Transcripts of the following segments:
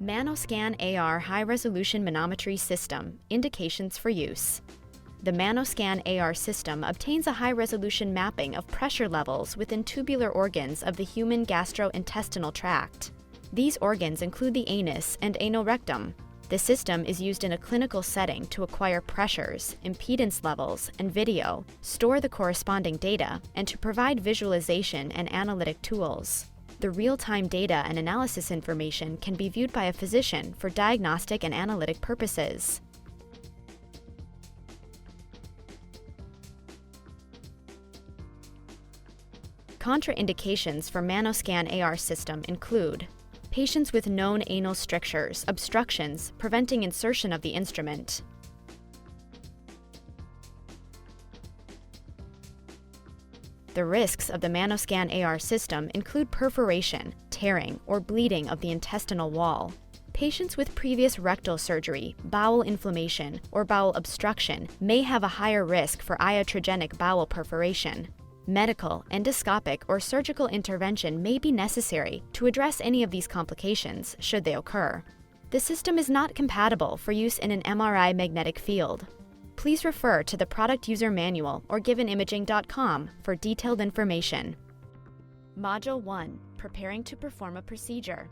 ManoScan AR High-Resolution Manometry System, Indications for Use. The ManoScan AR system obtains a high-resolution mapping of pressure levels within tubular organs of the human gastrointestinal tract. These organs include the anus and anal rectum. The system is used in a clinical setting to acquire pressures, impedance levels, and video, store the corresponding data, and to provide visualization and analytic tools. The real-time data and analysis information can be viewed by a physician for diagnostic and analytic purposes. Contraindications for ManoScan AR system include patients with known anal strictures, obstructions, preventing insertion of the instrument. The risks of the ManoScan AR system include perforation, tearing, or bleeding of the intestinal wall. Patients with previous rectal surgery, bowel inflammation, or bowel obstruction may have a higher risk for iatrogenic bowel perforation. Medical, endoscopic, or surgical intervention may be necessary to address any of these complications should they occur. The system is not compatible for use in an MRI magnetic field. Please refer to the product user manual or givenimaging.com for detailed information. Module 1. Preparing to perform a procedure.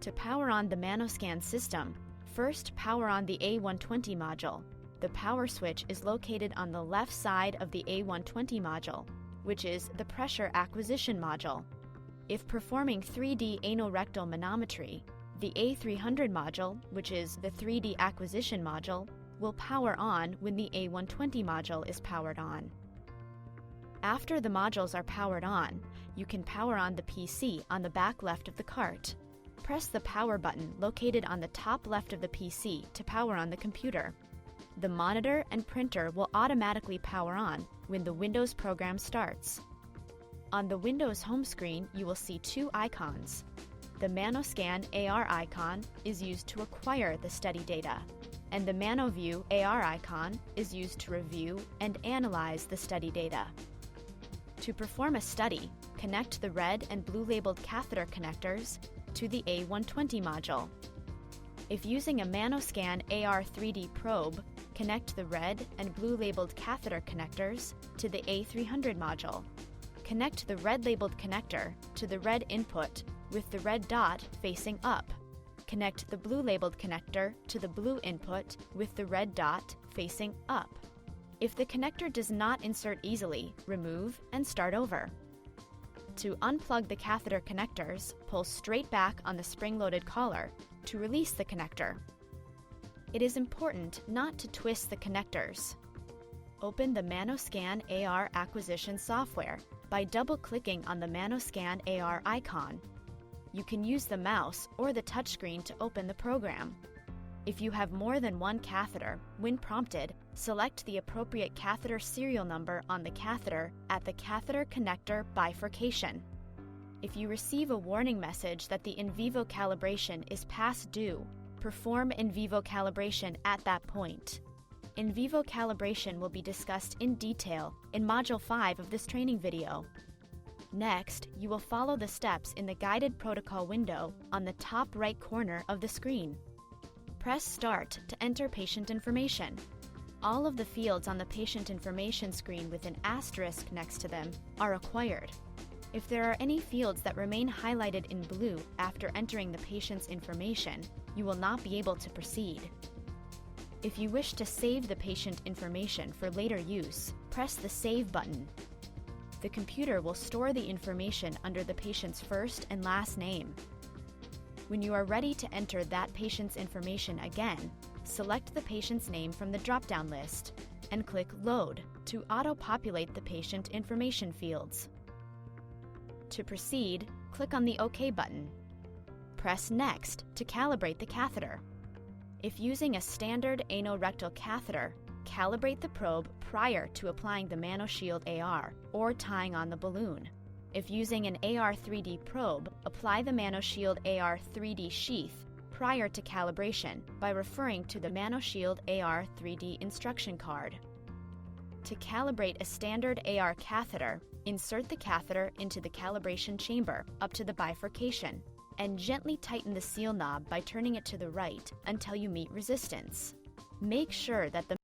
To power on the ManoScan system, first power on the A120 module. The power switch is located on the left side of the A120 module, which is the pressure acquisition module. If performing 3D anal rectal manometry, the A300 module, which is the 3D acquisition module, will power on when the A120 module is powered on. After the modules are powered on, you can power on the PC on the back left of the cart. Press the power button located on the top left of the PC to power on the computer. The monitor and printer will automatically power on when the Windows program starts. On the Windows home screen, you will see two icons. The ManoScan AR icon is used to acquire the study data, and the ManoView AR icon is used to review and analyze the study data. To perform a study, connect the red and blue labeled catheter connectors to the A120 module. If using a ManoScan AR 3D probe, connect the red and blue labeled catheter connectors to the A300 module. Connect the red labeled connector to the red input with the red dot facing up. Connect the blue labeled connector to the blue input with the red dot facing up. If the connector does not insert easily, remove and start over. To unplug the catheter connectors, pull straight back on the spring-loaded collar to release the connector. It is important not to twist the connectors. Open the ManoScan AR acquisition software by double-clicking on the ManoScan AR icon. You can use the mouse or the touchscreen to open the program. If you have more than one catheter, when prompted, select the appropriate catheter serial number on the catheter at the catheter connector bifurcation. If you receive a warning message that the in vivo calibration is past due, perform in vivo calibration at that point. In vivo calibration will be discussed in detail in Module 5 of this training video. Next, you will follow the steps in the guided protocol window on the top right corner of the screen. Press Start to enter patient information. All of the fields on the patient information screen with an asterisk next to them are acquired. If there are any fields that remain highlighted in blue after entering the patient's information, you will not be able to proceed. If you wish to save the patient information for later use, press the Save button. The computer will store the information under the patient's first and last name. When you are ready to enter that patient's information again, select the patient's name from the drop-down list and click Load to auto-populate the patient information fields. To proceed, click on the OK button. Press Next to calibrate the catheter. If using a standard anorectal catheter, calibrate the probe prior to applying the ManoShield AR or tying on the balloon. If using an AR 3D probe, apply the ManoShield AR 3D sheath prior to calibration by referring to the ManoShield AR 3D instruction card. To calibrate a standard AR catheter, insert the catheter into the calibration chamber up to the bifurcation. and gently tighten the seal knob by turning it to the right until you meet resistance. Make sure that the